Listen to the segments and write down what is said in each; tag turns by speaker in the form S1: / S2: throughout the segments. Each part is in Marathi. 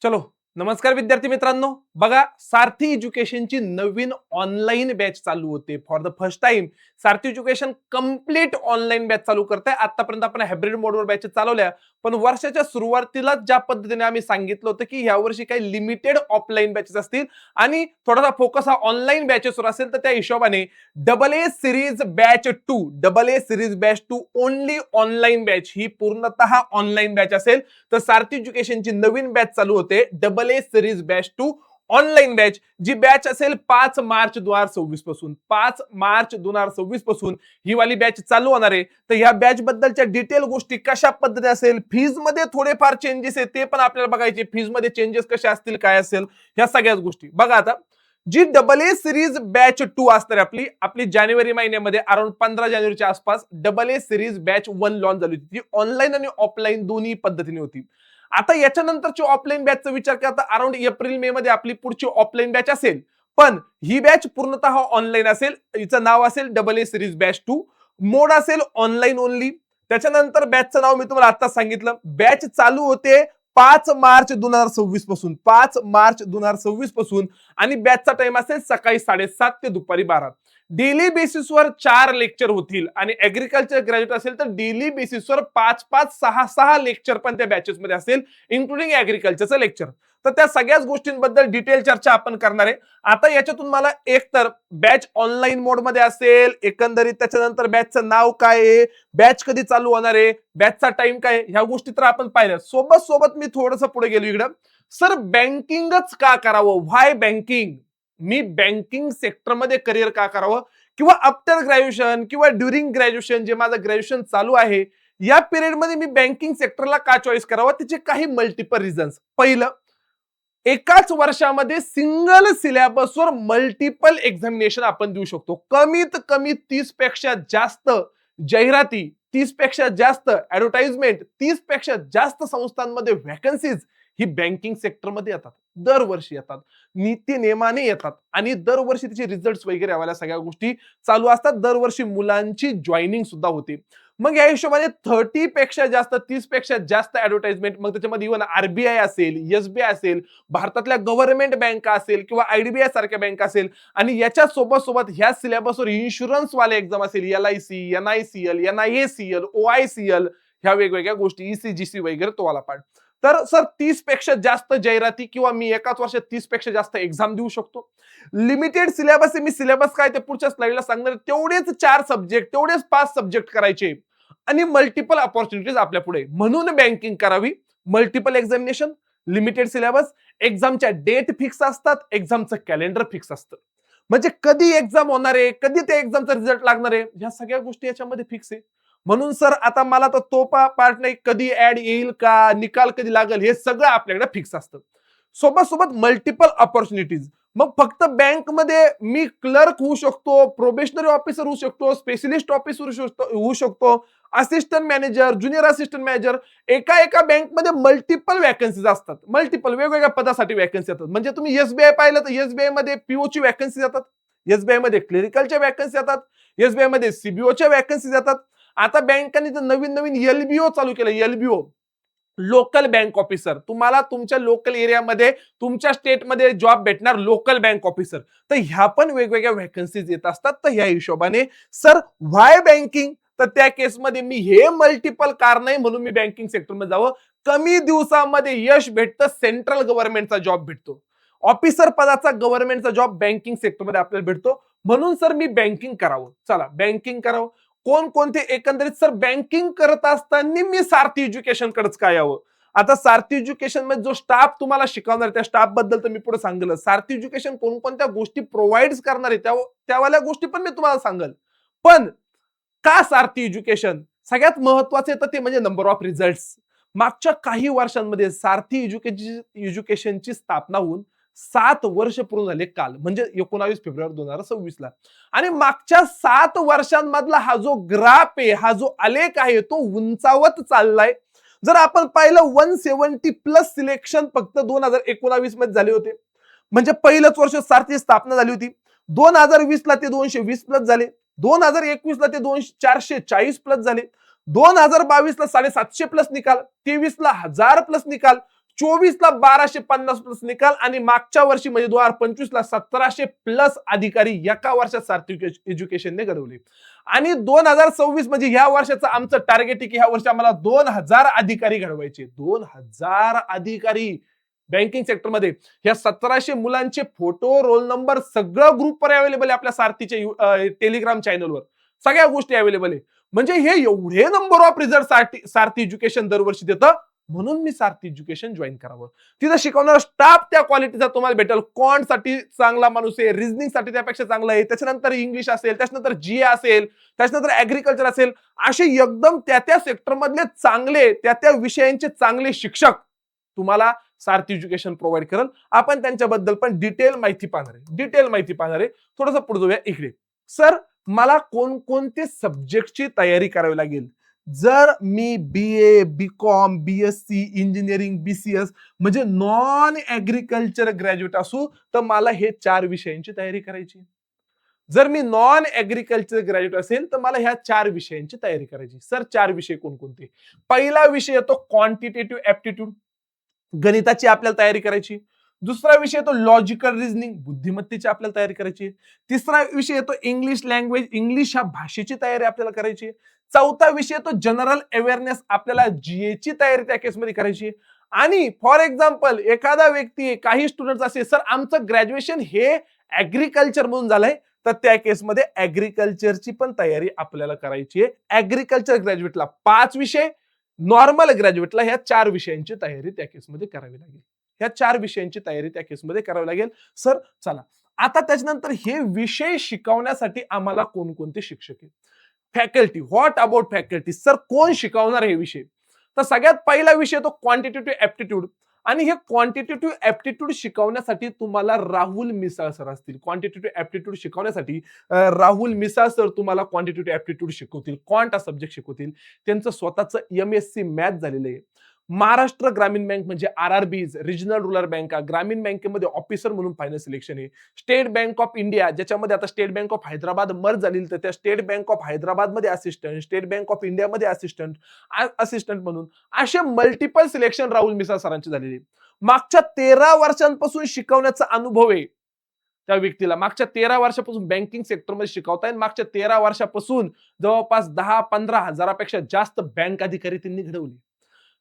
S1: चलो, नमस्कार विद्यार्थी मित्रांनो. बघा, सारथी एज्युकेशनची नवीन ऑनलाईन बॅच चालू होते. For the first time Sarathi education complete online batch चालू करते. आतापर्यंत आपण हायब्रिड मोडवर बॅचेस चालवल्या, पण वर्षाच्या सुरुवातीला ज्या पद्धतीने आम्ही सांगितलं होतं की या वर्षी काही लिमिटेड ऑफलाईन बॅचेस असतील आणि थोडासा फोकस हा ऑनलाईन बॅचेसवर असेल, तर त्या हिशोबाने double A series batch 2 double A series batch 2 only online batch ही पूर्णतः ऑनलाईन बॅच असेल. तर सारथी एज्युकेशनची नवीन बॅच चालू होते double A series batch 2 online batch, जी बॅच असेल 5 मार्च 2026 पासून. 5 मार्च 2026 पासून ही वाली बॅच चालू होणार आहे. तर ह्या बॅच बद्दलच्या डिटेल गोष्टी कशा पद्धती असेल, फीज मध्ये थोडेफार चेंजेस आहेत ते पण आपल्याला बघायचे. फीज मध्ये चेंजेस कसे असतील, काय असेल, ह्या सगळ्याच गोष्टी बघा. आता जी डबल ए सिरीज बॅच 2 असणार आपली आपली जानेवारी महिन्यामध्ये अराउंड 15 जानेवारीच्या आसपास double A series batch 1 launch झाली होती. ती ऑनलाईन आणि ऑफलाईन दोन्ही पद्धतीने होती. आता याच्यानंतरची ऑफलाईन बॅचचा विचार केला तर अराउंड एप्रिल मे मध्ये आपली पुढची ऑफलाईन बॅच असेल, पण ही बॅच पूर्णतः ऑनलाईन असेल. हिचं नाव असेल डबल ए सिरीज बॅच 2, मोड असेल ऑनलाईन ओनली. त्याच्यानंतर बॅचचं नाव मी तुम्हाला आता सांगितलं. बॅच चालू होते 5 मार्च 2026 पासून. 5 मार्च 2026 पासून आणि बॅचचा टाइम असेल सकाळी 7:30 ते दुपारी 12. डेली बेसिसवर 4 लेक्चर होतील आणि ऍग्रिकल्चर ग्रॅज्युएट असेल तर डेली बेसिसवर 5-5, 6-6 लेक्चर पण त्या बॅचेस मध्ये असेल, इन्क्लुडिंग ऍग्रिकल्चरचं लेक्चर. तर त्या सगळ्याच गोष्टींबद्दल डिटेल चर्चा आपण करणार आहे. आता याच्यातून मला एक तर बॅच ऑनलाईन मोड मध्ये असेल एकंदरीत, त्याच्यानंतर बॅचचं नाव काय आहे, बॅच कधी चालू होणार आहे, बॅचचा टाइम काय, ह्या गोष्टी तर आपण पाहिल्या. सोबत सोबत मी थोडंसं पुढे गेलो इकडं. सर, बँकिंगच का करावं, व्हाय बँकिंग, मी बँकिंग सेक्टरमध्ये करिअर का करावं, किंवा आफ्टर ग्रॅज्युएशन किंवा ड्युरिंग ग्रॅज्युएशन जे माझं ग्रॅज्युएशन चालू आहे या पिरियड मध्ये मी बँकिंग सेक्टरला का चॉईस करावं, त्याचे काही मल्टिपल रिझन्स. पहिलं, एकाच वर्षामध्ये सिंगल सिलेबसवर मल्टिपल एक्झामिनेशन आपण देऊ शकतो. कमीत कमी 30 पेक्षा जास्त जाहिराती, 30 पेक्षा जास्त ऍडव्हर्टाइजमेंट, 30 पेक्षा जास्त संस्थांमध्ये व्हॅकन्सीज ही बँकिंग सेक्टरमध्ये येतात. दरवर्षी येतात, नीती नियमाने येतात आणि दरवर्षी त्याचे रिझल्ट वगैरे यावाल्या सगळ्या गोष्टी चालू असतात. दरवर्षी मुलांची जॉईनिंग सुद्धा होते. मग या हिशोबाने 30 पेक्षा जास्त, 30 पेक्षा जास्त ऍडव्हर्टाइजमेंट, मग त्याच्यामध्ये इव्हन आरबीआय असेल, एसबीआय असेल, भारतातल्या गव्हर्नमेंट बँका असेल किंवा आयडीबीआय सारख्या बँका असेल, आणि याच्या सोबत सोबत ह्या सिलेबसवर इन्शुरन्स वाले एक्झाम असेल, एलआयसी, एनआयसीएल, एनआयएसीएल, ओआयसीएल, ह्या वेगवेगळ्या गोष्टी, ईसीजीसी वगैरे तो वाला पार्ट. तर सर, 30 पेक्षा जास्त जाहिराती किंवा मी एकाच वर्षात 30 पेक्षा जास्त एक्झाम देऊ शकतो. लिमिटेड सिलेबस आहे. मी सिलेबस काय ते पुढच्या स्लाइडला सांगणार. तेवढेच 4 सब्जेक्ट, तेवढेच 5 सब्जेक्ट करायचे आणि मल्टिपल अपॉर्च्युनिटीज आपल्या पुढे. म्हणून बँकिंग करावी. मल्टिपल एक्झामिनेशन, लिमिटेड सिलेबस, एक्झामच्या डेट फिक्स असतात, एक्झामचं कॅलेंडर फिक्स असतं. म्हणजे कधी एक्झाम होणार आहे, कधी त्या एक्झामचा रिझल्ट लागणार आहे, ह्या सगळ्या गोष्टी याच्यामध्ये फिक्स आहे. म्हणून सर, आता मला तर तो पार्ट नाही, कधी ऍड येईल का, निकाल कधी लागेल, हे सगळं आपल्याकडे फिक्स असतं. सोबत सोबत मल्टिपल अपॉर्च्युनिटीज. मग फक्त बँकमध्ये मी क्लर्क होऊ शकतो, प्रोबेशनरी ऑफिसर होऊ शकतो, स्पेशलिस्ट ऑफिसर होऊ शकतो, assistant manager, junior assistant manager. एका एका बँकमध्ये मल्टिपल वॅकन्सीज असतात, मल्टिपल वेगवेगळ्या पदासाठी वॅकन्सी येतात. म्हणजे तुम्ही एसबीआय पाहिलं तर एसबीआय मध्ये पीओची वॅकन्सी येतात, एसबीआय मध्ये क्लिनिकलच्या वॅकन्सी येतात, एसबीआय मध्ये सीबीओच्या वॅकन्सी येतात. आता बँकांनी तर नवीन नवीन एलबीओ चालू केलं. LBO, local bank officer. तुम्हाला तुमच्या लोकल एरियामध्ये, तुमच्या स्टेटमध्ये जॉब भेटणार, लोकल बँक ऑफिसर. तर ह्या पण वेगवेगळ्या व्हॅकन्सीज येत असतात. तर ह्या हिशोबाने सर, व्हाय बँकिंग, तर त्या केसमध्ये मी हे मल्टिपल कार नाही म्हणून मी बँकिंग सेक्टरमध्ये जावं. कमी दिवसामध्ये यश भेटतं, सेंट्रल गव्हर्नमेंटचा जॉब भेटतो, ऑफिसर पदाचा गव्हर्नमेंटचा जॉब बँकिंग सेक्टरमध्ये आपल्याला भेटतो. म्हणून सर, मी बँकिंग करावं. चला, बँकिंग करावं. कोणकोणते एकंदरीत सर बँकिंग करत असताना मी सारथी एज्युकेशन कडेच काय यावं. आता सारथी एज्युकेशन मध्ये जो स्टाफ तुम्हाला शिकवणार, त्या स्टाफ बद्दल तर मी पुढे सांगेल. सारथी एज्युकेशन कोणकोणत्या गोष्टी प्रोव्हाइड करणार आहे त्यावाल्या गोष्टी पण मी तुम्हाला सांगेल. पण का सारथी एज्युकेशन, सगळ्यात महत्वाचे तर ते म्हणजे नंबर ऑफ रिझल्ट. मागच्या काही वर्षांमध्ये सारथी एज्युकेशनची स्थापना होऊन 7 वर्ष पूर्ण झाले काल, म्हणजे 19 फेब्रुवारी 2026 ला. आणि मागच्या 7 वर्षांमधला हा जो ग्राफ आहे, हा जो आलेख आहे, तो उंचावत चाललाय. जर आपण पाहिलं 170 प्लस सिलेक्शन फक्त 2019 मध्ये झाले होते. म्हणजे पहिलंच वर्ष सारथी स्थापना झाली होती. 2020 ला ते 220 प्लस झाले, 2021 ला ते 440 प्लस झाले, 2022 ला 750 प्लस निकाल, 23 ला 1000 प्लस निकाल, 24ला 1250 प्लस निकाल आणि मागच्या वर्षी म्हणजे 2025ला 1700 प्लस अधिकारी एका वर्षात सार्थी एज्युकेशनने घडवले. आणि 2026 म्हणजे ह्या वर्षाचं आमचं टार्गेट आहे की ह्या वर्षी आम्हाला 2000 अधिकारी घडवायचे. 2000 अधिकारी बँकिंग सेक्टरमध्ये. ह्या 1700 मुलांचे फोटो, रोल नंबर सगळं ग्रुपवर अवेलेबल आहे आपल्या सारथीच्या टेलिग्राम चॅनलवर. सगळ्या गोष्टी अवेलेबल आहे. म्हणजे हे एवढे number of result Sarathi education दरवर्षी देतं. म्हणून मी सारथी एज्युकेशन जॉईन करावं. तिथं शिकवणारा स्टाफ त्या क्वालिटीचा तुम्हाला भेटेल. क्वांट साठी चांगला माणूस आहे, रिझनिंग साठी त्यापेक्षा चांगला आहे, त्याच्यानंतर इंग्लिश असेल, त्याच्यानंतर जीए असेल, त्याच्यानंतर ऍग्रिकल्चर असेल, असे एकदम त्या सेक्टर मधले चांगले त्या विषयांचे चांगले शिक्षक तुम्हाला सारथी एज्युकेशन प्रोव्हाइड करेल. आपण त्यांच्याबद्दल पण डिटेल माहिती पाहणार आहे. थोडंसं पुढे जाऊया इकडे. सर, मला कोणकोणते सब्जेक्टची तयारी करावी लागेल जर मी BA, BCom, BSc, engineering, BCS म्हणजे नॉन ऍग्रिकल्चर ग्रॅज्युएट असू तर मला हे 4 विषयांची तयारी करायची. जर मी नॉन ऍग्रिकल्चर ग्रॅज्युएट असेल तर मला ह्या 4 विषयांची तयारी करायची. सर, 4 विषय कोणकोणते? पहिला विषय येतो क्वांटिटेटिव्ह ऍप्टिट्यूड, गणिताची आपल्याला तयारी करायची. दुसरा विषय येतो लॉजिकल रिझनिंग, बुद्धिमत्तेची आपल्याला तयारी करायची. तिसरा विषय येतो इंग्लिश लँग्वेज, इंग्लिश ह्या भाषेची तयारी आपल्याला करायची. चौथा विषय येतो जनरल अवेअरनेस, आपल्याला जीए ची तयारी त्या केसमध्ये करायची. आणि फॉर एक्झाम्पल एखादा व्यक्ती, काही स्टुडंट असे, सर आमचं ग्रॅज्युएशन हे ऍग्रिकल्चर म्हणून झालंय, तर त्या केसमध्ये ऍग्रिकल्चरची पण तयारी आपल्याला करायची आहे. ऍग्रिकल्चर ग्रॅज्युएटला 5 विषय, नॉर्मल ग्रॅज्युएटला ह्या 4 विषयांची तयारी त्या केसमध्ये करावी लागेल. ह्या 4 विषयांची तयारी त्या केसमध्ये करावी लागेल. सर चला, आता त्याच्यानंतर हे विषय शिकवण्यासाठी आम्हाला कोणकोणते शिक्षक आहेत? Faculty, what about faculty? Sir, कोण शिकवणार हे विषय? तर सगळ्यात पहिला विषय तो क्वांटिटेटिव्ह ऍप्टिट्यूड. आणि हे क्वांटिटेटिव्ह ऍप्टिट्यूड शिकवण्यासाठी तुम्हाला राहुल मिसाळ सर असतील. क्वांटिटेटिव्ह ऍप्टिट्यूड शिकवण्यासाठी राहुल मिसाळ सर तुम्हाला क्वांटिटेटिव्ह ऍप्टिट्यूड शिकवतील, क्वांट हा सब्जेक्ट शिकवतील. त्यांचं स्वतःचं एमएससी मॅथ झालेलं आहे. महाराष्ट्र ग्रामीण बँक म्हणजे आरआरबीज, रिजनल रुरल बँका, ग्रामीण बँकेमध्ये ऑफिसर म्हणून फायनल सिलेक्शन आहे. स्टेट बँक ऑफ इंडिया, ज्याच्यामध्ये आता state bank of Hyderabad merge झालेली, तर त्या स्टेट बँक ऑफ हैदराबाद मध्ये assistant, state bank of India मध्ये असिस्टंट म्हणून असे मल्टिपल सिलेक्शन राहुल मिसाळ सरांचे झालेले. मागच्या 13 वर्षांपासून शिकवण्याचा अनुभव आहे त्या व्यक्तीला. मागच्या 13 वर्षापासून बँकिंग सेक्टरमध्ये शिकवताय. मागच्या 13 वर्षापासून जवळपास 10-15 हजारापेक्षा जास्त बँक अधिकारी त्यांनी घडवले.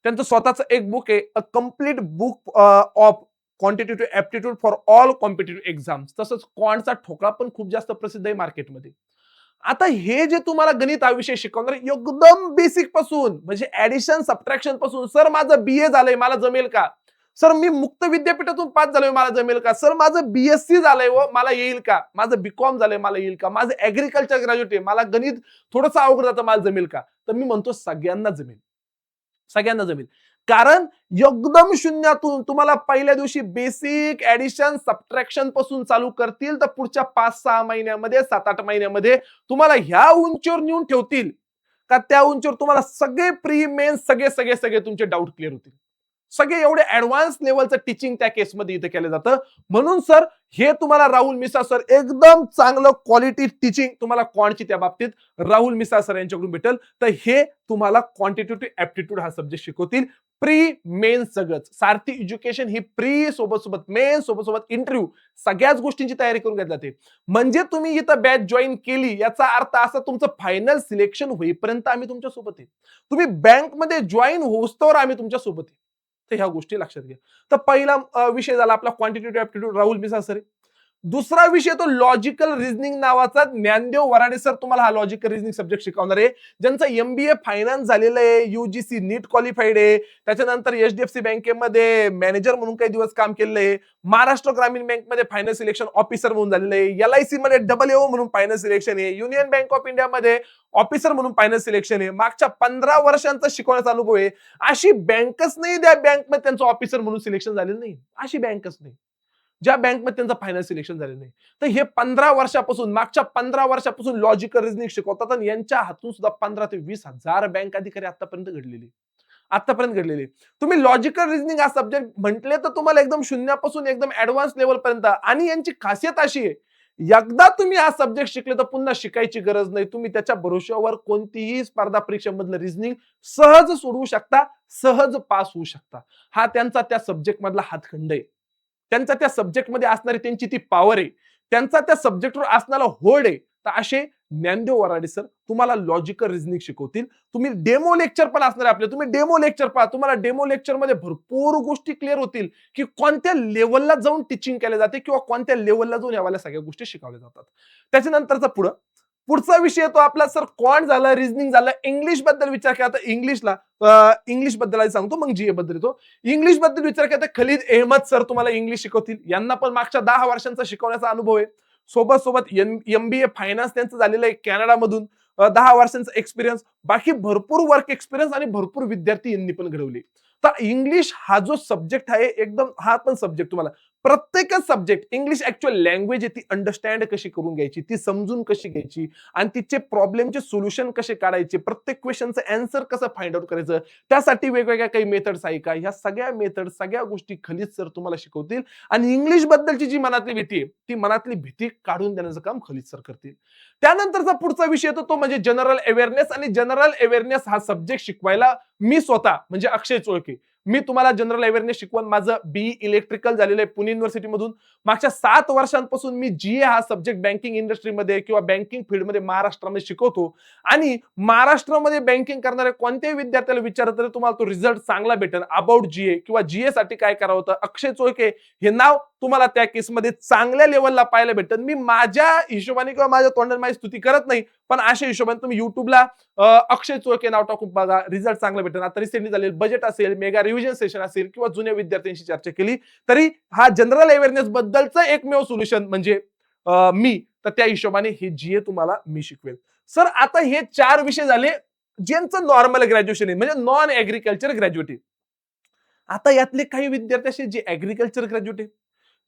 S1: त्यांचं स्वतःचं एक बुक आहे, a complete book of quantitative aptitude for all competitive exams. तसंच क्वांटचा ठोकळा पण खूप जास्त प्रसिद्ध आहे मार्केटमध्ये. आता हे जे तुम्हाला गणित हा विषय शिकवणार एकदम बेसिक पासून, म्हणजे ऍडिशन सबट्रॅक्शन पासून. सर, माझं बीए झालंय, मला जमेल का? सर, मी मुक्त विद्यापीठातून पास झालोय, मला जमेल का? सर, माझं बीएससी झालंय व मला येईल का? माझं बीकॉम झालंय, मला येईल का? माझं ऍग्रिकल्चर ग्रॅज्युएट आहे, मला गणित थोडंसं अवघड जातं, मला जमेल का? तर मी म्हणतो सगळ्यांना जमेल, सगळ्यांना जमेल. कारण एकदम शून्यातून तुम्हाला पहिल्या दिवशी बेसिक ऍडिशन सबट्रॅक्शन पासून चालू करतील, तर पुढच्या 5-6 महिन्यामध्ये, 7-8 महिन्यामध्ये तुम्हाला ह्या उंचीवर नेऊन ठेवतील का त्या उंचीवर तुम्हाला सगळे प्री मेन्स सगळे तुमचे डाऊट क्लिअर होतील. सगळे एवढे ऍडव्हान्स लेवलचं टीचिंग त्या केसमध्ये इथे केलं जातं. म्हणून सर, हे तुम्हाला राहुल मिसाळ सर एकदम चांगलं क्वालिटी टीचिंग तुम्हाला क्वांटची त्या बाबतीत राहुल मिसाळ सर यांच्याकडून भेटेल. तर हे तुम्हाला क्वांटिटेटिव्ह ऍप्टिट्यूड हा सब्जेक्ट शिकवतील. प्री मेन सगळंच. सारथी एज्युकेशन ही प्री सोबत मेन सोबत इंटरव्ह्यू सगळ्याच गोष्टींची तयारी करून घेतली जाते. म्हणजे तुम्ही इथं बॅच जॉईन केली याचा अर्थ असा, तुमचं फायनल सिलेक्शन होईपर्यंत आम्ही तुमच्या सोबत आहे. तुम्ही बँकमध्ये जॉईन होस्तोवर आम्ही तुमच्या सोबत आहे. तर ह्या गोष्टी लक्षात घ्या. तर पहिला विषय झाला आपला quantitative aptitude, Rahul Misal sir. दुसरा विषय तो लॉजिकल रिझनिंग नावाचा, ज्ञानदेव वराडे सर तुम्हाला हा लॉजिकल रिझनिंग सब्जेक्ट शिकवणार आहे. ज्यांचं एमबीए फायनान्स झालेलं आहे, युजीसी नीट क्वालिफाईड आहे, त्याच्यानंतर एचडीएफसी बँकेमध्ये मॅनेजर म्हणून काही दिवस काम केलेलं आहे, महाराष्ट्र ग्रामीण बँकमध्ये फायनल सिलेक्शन ऑफिसर म्हणून झालेलं आहे, एलआयसी मध्ये AAO म्हणून फायनल सिलेक्शन आहे, युनियन बँक ऑफ इंडियामध्ये ऑफिसर म्हणून फायनल सिलेक्शन आहे, मागच्या 15 वर्षांचा शिकवण्याचा अनुभव आहे. अशी बँकच नाही त्या बँकमध्ये त्यांचं ऑफिसर म्हणून सिलेक्शन झालेलं नाही. अशी बँकच नाही ज्या बँकमध्ये त्यांचं फायनल सिलेक्शन झालेलं नाही. तर हे 15 वर्षापासून, मागच्या 15 वर्षापासून लॉजिकल रिझनिंग शिकवतात आणि यांच्या हातून सुद्धा 15 ते 20 हजार बँक अधिकारी आतापर्यंत घडलेले. तुम्ही लॉजिकल रिझनिंग हा सब्जेक्ट म्हटले तर तुम्हाला एकदम शून्यापासून एकदम ऍडव्हान्स लेवल पर्यंत. आणि यांची खासियत अशी आहे, एकदा तुम्ही हा सब्जेक्ट शिकले तर पुन्हा शिकायची गरज नाही. तुम्ही त्याच्या भरोश्यावर कोणतीही स्पर्धा परीक्षेमधलं रिझनिंग सहज सोडवू शकता, सहज पास होऊ शकता. हा त्यांचा त्या सब्जेक्ट मधला हातखंड आहे. त्यांचा त्या सब्जेक्टमध्ये असणारी त्यांची ती पॉवर आहे. त्यांचा त्या सब्जेक्टवर असणारा होल्ड आहे. तर असे ज्ञानदेव वराडे सर तुम्हाला लॉजिकल रिझनिंग शिकवतील. तुम्ही डेमो लेक्चर पण असणार आहे आपले. तुम्ही डेमो लेक्चर पहा. तुम्हाला डेमो लेक्चरमध्ये भरपूर गोष्टी क्लिअर होतील, की कोणत्या लेव्हलला जाऊन टीचिंग केले जाते किंवा कोणत्या लेव्हलला जाऊन यावाल्या सगळ्या गोष्टी शिकवल्या जातात. त्याच्यानंतरचा पुढचा विषय तो आपला सर क्वांट झाला, रिझनिंग झालं, इंग्लिश बद्दल विचार केला तर इंग्लिश बद्दल सांगतो, मग जीए बद्दल येतो. इंग्लिश बद्दल विचार केला तर खलीद अहमद सर तुम्हाला इंग्लिश शिकवतील. यांना पण मागच्या 10 वर्षांचा शिकवण्याचा अनुभव आहे. सोबत एमबीए फायनान्स त्यांचं झालेलं आहे कॅनडामधून. 10 वर्षांचा एक्सपिरियन्स, बाकी भरपूर वर्क एक्सपिरियन्स आणि भरपूर विद्यार्थी यांनी पण घडवले. तर इंग्लिश हा जो सब्जेक्ट आहे एकदम, हा पण सब्जेक्ट तुम्हाला प्रत्येकच सब्जेक्ट, इंग्लिश ऍक्च्युअल लँग्वेज आहे ती अंडरस्टँड कशी करून घ्यायची, ती समजून कशी घ्यायची आणि तिचे प्रॉब्लेमचे सोल्युशन कसे काढायचे, प्रत्येक क्वेश्चनचं अँसर कसं फाइंड आउट करायचं, त्यासाठी वेगवेगळ्या काही मेथड्स आहे का, ह्या सगळ्या मेथड, सगळ्या गोष्टी खलीद सर तुम्हाला शिकवतील. आणि इंग्लिश बद्दलची जी मनातली भीती आहे ती मनातली भीती काढून देण्याचं काम खलीद सर करतील. त्यानंतरचा पुढचा विषय येतो तो म्हणजे जनरल अवेअरनेस. आणि जनरल अवेअरनेस हा सब्जेक्ट शिकवायला मी स्वतः म्हणजे अक्षय चोळके, मी तुम्हाला जनरल अवेअरनेस शिकवून माझं बीई इलेक्ट्रिकल झालेलं आहे पुणे युनिव्हर्सिटी मधून. मागच्या 7 वर्षांपासून मी जीए हा सब्जेक्ट बँकिंग इंडस्ट्रीमध्ये किंवा बँकिंग फील्डमध्ये महाराष्ट्रामध्ये शिकवतो. आणि महाराष्ट्रामध्ये बँकिंग करणाऱ्या कोणत्याही विद्यार्थ्याला विचारलं तरी तुम्हाला तो रिझल्ट चांगला भेटेल. अबाउट जीए किंवा जीए साठी काय करावं होतं, अक्षय चोळके हे नाव तुम्हाला त्या केसमध्ये चांगल्या लेवलला पाहायला भेटेल. मी माझ्या हिशोबाने किंवा माझ्या तोंडाने माझी स्तुती करत नाही, पण अशा हिशोबाने तुम्ही युट्यूबला अक्षय चोळके नाव टाकून बघा, रिझल्ट चांगला भेटेल. आता रिसेंटली झालेलं बजेट असेल, मेगा रिव्हिजन सेशन असेल किंवा जुन्या विद्यार्थ्यांशी चर्चा केली तरी हा जनरल अवेअरनेस बद्दलचं एकमेव सोल्युशन म्हणजे मी, तर त्या हिशोबाने हे जीए तुम्हाला मी शिकवेल. सर आता हे 4 विषय झाले ज्यांचं नॉर्मल ग्रॅज्युएशन आहे, म्हणजे नॉन ऍग्रिकल्चर ग्रॅज्युएट आहे. आता यातले काही विद्यार्थी असे जे ऍग्रिकल्चर ग्रॅज्युएट आहे,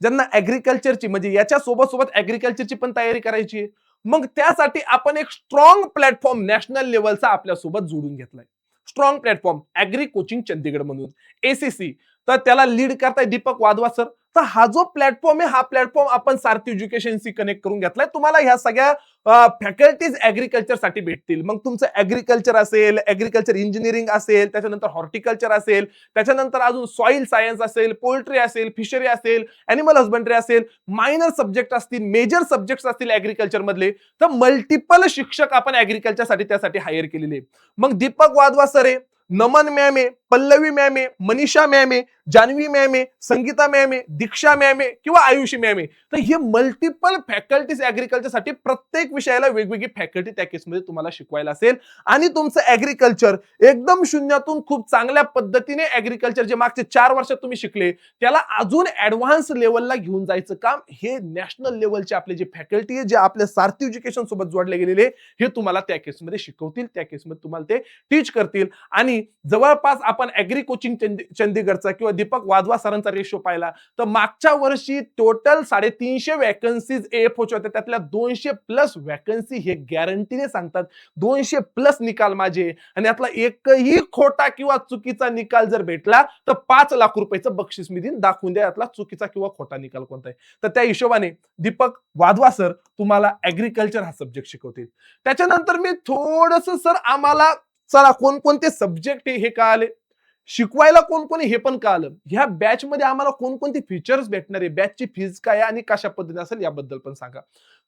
S1: ज्यांना ऍग्रिकल्चरची म्हणजे याच्या सोबत ऍग्रिकल्चरची पण तयारी करायची आहे, मग त्यासाठी आपण एक स्ट्रॉंग प्लॅटफॉर्म नॅशनल लेवलचा आपल्या सोबत जोडून घेतलाय. Strong platform agri coaching Chandigarh म्हणून, एसीसी. तर त्याला लीड करताय दीपक वाधवा सर. तर हा जो प्लॅटफॉर्म आहे, हा प्लॅटफॉर्म आपण सारथी एज्युकेशनशी कनेक्ट करून घेतलाय. तुम्हाला ह्या सगळ्या फॅकल्टीज ऍग्रिकल्चर साठी भेटतील. मग तुमचं ऍग्रिकल्चर असेल, ऍग्रिकल्चर इंजिनिअरिंग असेल, त्याच्यानंतर हॉर्टिकल्चर असेल, त्याच्यानंतर अजून सॉइल सायन्स असेल, पोल्ट्री असेल, फिशरी असेल, अॅनिमल हजबंड्री असेल, मायनर सब्जेक्ट असतील, मेजर सब्जेक्ट असतील ऍग्रिकल्चर मधले. तर मल्टिपल शिक्षक आपण ऍग्रिकल्चर साठी त्यासाठी हायर केलेले. मग दीपक वाधवा सर आहे, नमन मॅम आहे, पल्लवी मॅम आहे, मनीषा मॅम आहे, जानवी मॅम आहे, संगीता मॅम आहे, दीक्षा मॅम आहे किंवा आयुषी मॅम आहे. तर हे मल्टिपल फॅकल्टीज ऍग्रिकल्चर साठी प्रत्येक विषयाला वेगवेगळी फॅकल्टी त्या केसमध्ये तुम्हाला शिकवायला असेल. आणि तुमचं ऍग्रिकल्चर एकदम शून्यातून खूप चांगल्या पद्धतीने ऍग्रिकल्चर जे मागचे 4 वर्षात तुम्ही शिकले त्याला अजून ऍडव्हान्स लेवलला घेऊन जायचं काम हे नॅशनल लेवलचे आपले जे फॅकल्टी आहे, जे आपल्या सारथी एज्युकेशन सोबत जोडले गेलेले, हे तुम्हाला त्या केसमध्ये शिकवतील, त्या केसमध्ये तुम्हाला ते टीच करतील. आणि जवळपास आपण ऍग्री कोचिंग चंदीगडचा किंवा दीपक वाधवा सरांचा रेशो पाहिला तर मागच्या वर्षी टोटल 350 वॅकन्सीज एएफओ होत्या, त्यातल्या 200+ वॅकन्सी हे गॅरंटीने सांगतात 200+ निकाल माझे. आणि यातला एकही खोटा किंवा चुकीचा निकाल जर भेटला तर 5 लाख रुपयाचं बक्षीस मी देईन, दाखवून द्या यातला चुकीचा किंवा खोटा निकाल कोणता आहे. तर त्या हिशोबाने दीपक वाधवा सर तुम्हाला ऍग्रिकल्चर हा सब्जेक्ट शिकवतील. त्याच्यानंतर मी थोडस सर आम्हाला चला कोणकोणते सब्जेक्ट हे कळाले, शिकवायला कोण हे पण कळालं, ह्या बॅच मध्ये आम्हाला कोणकोणते फीचर्स भेटणार आहे, बॅचची फीज काय आणि कशा पद्धतीने असेल याबद्दल पण सांगा.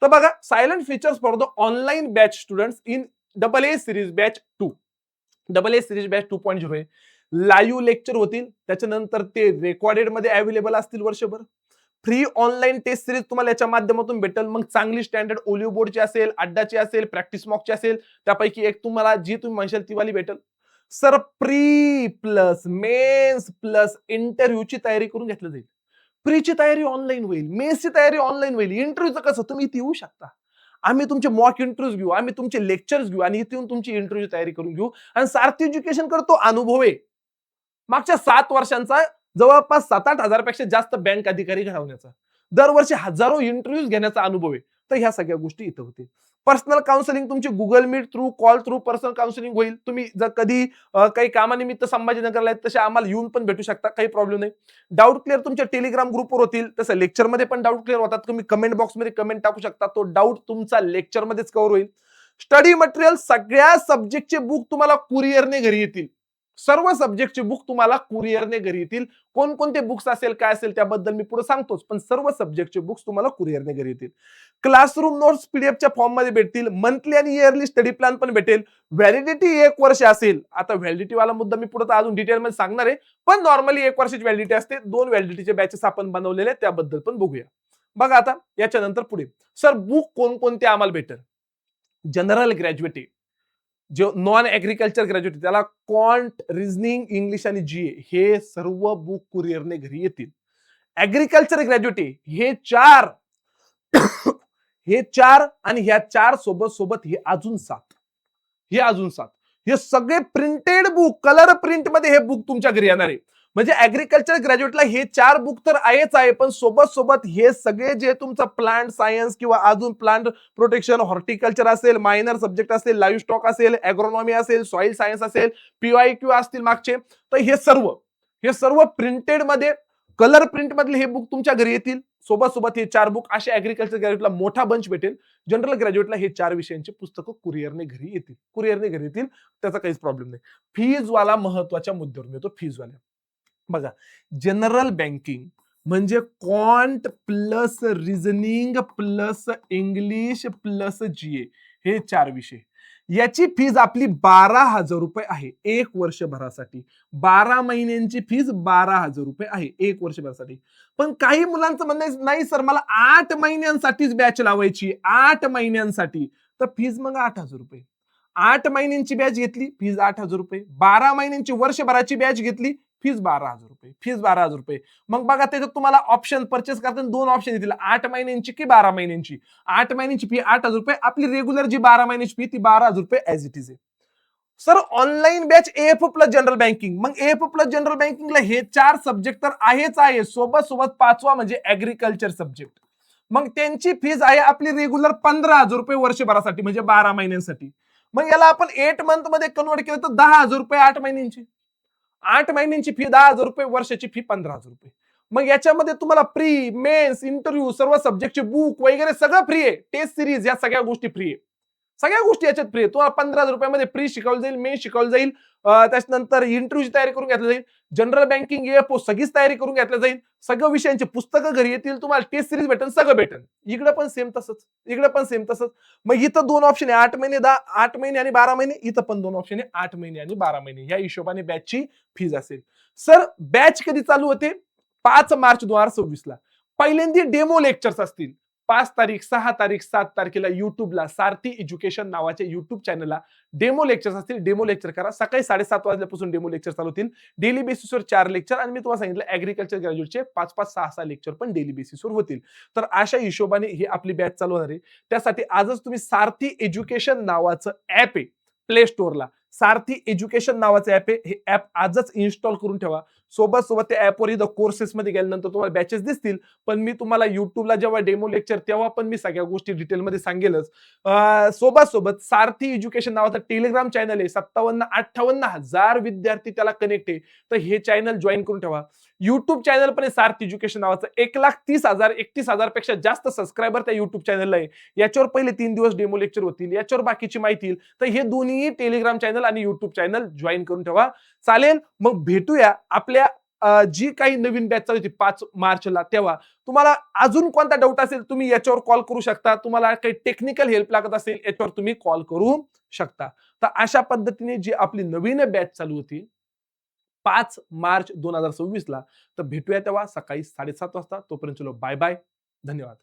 S1: तर बघा, silent features for the online batch students in AA series batch 2. AA series batch 2.0 आहे. लाईव्ह लेक्चर होतील, त्याच्यानंतर ते रेकॉर्डेड मध्ये अवेलेबल असतील वर्षभर. फ्री ऑनलाईन टेस्ट सिरीज तुम्हाला याच्या माध्यमातून भेटेल. मग चांगली स्टँडर्ड ओलिव्ह बोर्डची असेल, अड्डाची असेल, प्रॅक्टिस मॉकची असेल, त्यापैकी एक तुम्हाला जी तुम्ही म्हणशाल ती वाली भेटेल. Sir pre plus mains plus इंटरव्ह्यूची तयारी करून घेतली जाईल. प्रीची तयारी ऑनलाईन होईल, मेन्सची तयारी ऑनलाईन होईल, इंटरव्ह्यूचं कसं तुम्ही इथे येऊ शकता, आम्ही तुमचे मॉक इंटरव्ह्यूज घेऊ, आम्ही तुमचे लेक्चर्स घेऊ आणि इथे येऊन तुमची इंटरव्ह्यूची तयारी करून घेऊ. आणि सारथी एज्युकेशन करतो अनुभव आहे मागच्या 7 वर्षांचा, जवळपास 7-8 हजारपेक्षा जास्त बँक अधिकारी घडवण्याचा, दरवर्षी हजारो इंटरव्ह्यूज घेण्याचा अनुभव आहे. तर ह्या सगळ्या गोष्टी इथं होतील. पर्सनल काउन्सिलिंग तुमची Google Meet through, call through personal counselling होईल. तुम्ही जर कधी काही कामानिमित्त संभाजीनगरला आहेत तसे आम्हाला येऊन पण भेटू शकता, काही प्रॉब्लेम नाही. डाऊट क्लिअर तुमच्या टेलिग्राम ग्रुपवर होतील, तसं लेक्चरमध्ये पण डाऊट क्लिअर होतात. तुम्ही कमेंट बॉक्समध्ये कमेंट टाकू शकता, तो डाऊट तुमचा लेक्चरमध्येच कव्हर होईल. स्टडी मटेरियल सगळ्या सब्जेक्टचे बुक तुम्हाला कुरिअरने घरी येतील. सर्व सब्जेक्टचे बुक तुम्हाला कुरिअरने घरी येतील. कोणकोणते बुक्स असेल काय असेल त्याबद्दल मी पुढे सांगतोच, पण सर्व सब्जेक्टचे बुक्स तुम्हाला कुरिअरने घरी येतील. क्लासरूम नोट्स पीडीएफच्या फॉर्म मध्ये भेटतील. मंथली आणि इयरली स्टडी प्लॅन पण भेटेल. व्हॅलिडिटी 1 वर्ष असेल. आता व्हॅलिडिटी वाला मुद्दा मी पुढे अजून डिटेल मध्ये सांगणार आहे, पण नॉर्मली 1 वर्षाची व्हॅलिडिटी असते. 2 व्हॅलिडिटीचे बॅचेस आपण बनवलेले त्याबद्दल पण बघूया. बघा आता याच्यानंतर पुढे सर बुक कोणकोणते आम्हाला भेटेल. जनरल ग्रॅज्युएट, जो नॉन ऍग्रिकल्चर ग्रॅज्युएट त्याला क्वांट, रिझनिंग, इंग्लिश आणि जीए हे सर्व बुक कुरिअरने घरी येतील. ऍग्रिकल्चर ग्रॅज्युएट हे 4 हे 4 आणि ह्या 4 सोबत हे अजून 7 हे सगळे प्रिंटेड बुक, कलर प्रिंट मध्ये हे बुक तुमच्या घरी येणार आहे. म्हणजे ऍग्रिकल्चर ग्रॅज्युएटला हे 4 बुक तर आहेच आहे, पण सोबत हे सगळे जे तुमचं प्लांट सायन्स किंवा अजून प्लांट प्रोटेक्शन, हॉर्टिकल्चर असेल, मायनर सब्जेक्ट असेल, लाईव्ह स्टॉक असेल, ॲग्रोनॉमी असेल, सॉइल सायन्स असेल, PYQ असतील मागचे, तर हे सर्व प्रिंटेड मध्ये कलर प्रिंट मधले हे बुक तुमच्या घरी येतील. सोबत हे 4 बुक असे ऍग्रिकल्चर ग्रॅज्युएटला मोठा बंच भेटेल. जनरल ग्रॅज्युएटला हे 4 विषयांची पुस्तकं कुरिअरने घरी येतील. त्याचा काहीच प्रॉब्लेम नाही. फीज वाला महत्वाच्या मुद्द्यावर येतो. फीज वाल्या बघा, जनरल बँकिंग म्हणजे quant plus reasoning plus English plus GA हे 4 विषय. याची फीज आपली 12,000 रुपये आहे 1 वर्षभरासाठी. 12 महिन्यांची फीज 12,000 रुपये आहे 1 वर्षभरासाठी. पण काही मुलांचं म्हणणं नाही सर मला 8 महिन्यांसाठीच बॅच लावायची, 8 महिन्यांसाठी, तर फीज मग 8,000 रुपये. 8 महिन्यांची बॅच घेतली फीज 8,000 रुपये. 12 महिन्यांची वर्षभराची बॅच घेतली फीज 12,000 रुपये. मग बघा त्याच्यात तुम्हाला ऑप्शन परचेस करताना 2 ऑप्शन येतील, 8 महिन्यांची की 12 महिन्यांची. 8 महिन्यांची फी 8,000 रुपये, आपली रेग्युलर जी 12 महिन्याची फी ती 12,000 रुपये ऍज इट इज आहे. Sir online batch F plus general banking, मग एफ प्लस जनरल बँकिंगला हे 4 सब्जेक्ट तर आहेच आहे, सोबत 5वा म्हणजे ऍग्रिकल्चर सब्जेक्ट. मग त्यांची फीज आहे आपली रेग्युलर 15,000 रुपये वर्षभरासाठी, म्हणजे 12 महिन्यांसाठी. मग याला आपण 8 मंथ मध्ये कन्वर्ट केलं तर 10,000 रुपये 8 महिन्यांची. 8 महिन्यांची फी 10,000 रुपये, वर्षाची फी 15,000 रुपये. मग याच्यामध्ये तुम्हाला प्री, मेन्स, इंटरव्ह्यू, सर्व सब्जेक्टचे बुक वगैरे सगळं फ्री आहे. टेस्ट सिरीज या सगळ्या गोष्टी फ्री आहे. सगळ्या गोष्टी याच्यात फ्री आहे. तुम्हाला 15,000 रुपयामध्ये प्री शिकवलं जाईल, मेन शिकवलं जाईल, त्याच्यानंतर इंटरव्ह्यूची तयारी करून घेतली जाईल, जनरल बँकिंग एएफओ सगळीच तयारी करून घेतली जाईल, सगळ्या विषयांची पुस्तकं घरी येतील, तुम्हाला टेस्ट सिरीज भेटेल, सगळं भेटेल. इकडे पण सेम तसंच. मग इथं 2 ऑप्शन आहे, 8 महिने 8 महिने आणि 12 महिने. इथं पण 2 ऑप्शन आहे, 8 महिने आणि 12 महिने. या हिशोबाने बॅचची फीज असेल. सर बॅच कधी चालू होते? 5 मार्च 2026 ला. पहिल्यांदा डेमो लेक्चर्स असतील 5 तारीख, 6 तारीख, 7 तारखेला युट्यूबला सारथी एज्युकेशन नावाच्या युट्यूब चॅनलला डेमो लेक्चर्स असतील. डेमो लेक्चर करा. सकाळी 7:30 वाजल्यापासून डेमो लेक्चर चालू होतील. डेली बेसिसवर 4 लेक्चर, आणि मी तुम्हाला सांगितलं ऍग्रिकल्चर ग्रॅज्युएटचे 5-5, 6-6 लेक्चर पण डेली बेसिसवर होतील. तर अशा हिशोबाने ही आपली बॅच चालू होणार आहे. त्यासाठी आजच तुम्ही सारथी एज्युकेशन नावाचं ऍप आहे प्ले स्टोअरला, सारथी एज्युकेशन नावाचं ऍप आहे, हे ऍप आजच इन्स्टॉल करून ठेवा. सोबत त्या ऍपवर इथं कोर्सेस मध्ये गेल्यानंतर तुम्हाला बॅचेस दिसतील, पण मी तुम्हाला युट्यूबला जेव्हा डेमो लेक्चर तेव्हा पण मी सगळ्या गोष्टी डिटेलमध्ये सांगेलच. सोबत सारथी एज्युकेशन नावाचा टेलिग्राम चॅनल आहे, 57-58 हजार विद्यार्थी त्याला कनेक्ट आहे, तर हे चॅनल जॉईन करून ठेवा. युट्यूब चॅनल पण आहे सारथी एज्युकेशन नावाचं, 1,30,000 पेक्षा जास्त सबस्क्रायबर त्या युट्यूब चॅनलला आहे. याच्यावर पहिले 3 दिवस डेमो लेक्चर होतील, याच्यावर बाकीची माहिती येईल. तर हे दोन्ही टेलिग्राम चॅनल आणि युट्यूब चॅनल जॉईन करून ठेवा. चालेल, मग भेटूया आपल्या जी काही नवीन बॅच चालू होती 5 मार्चला, तेव्हा तुम्हाला अजून कोणता डाऊट असेल तुम्ही याच्यावर कॉल करू शकता. तुम्हाला काही टेक्निकल हेल्प लागत असेल याच्यावर तुम्ही कॉल करू शकता. तर अशा पद्धतीने जी आपली नवीन बॅच चालू होती 5 मार्च 2026 ला, तर भेटूया तेव्हा सकाळी 7:30 वाजता. तोपर्यंत चलो बाय बाय, धन्यवाद.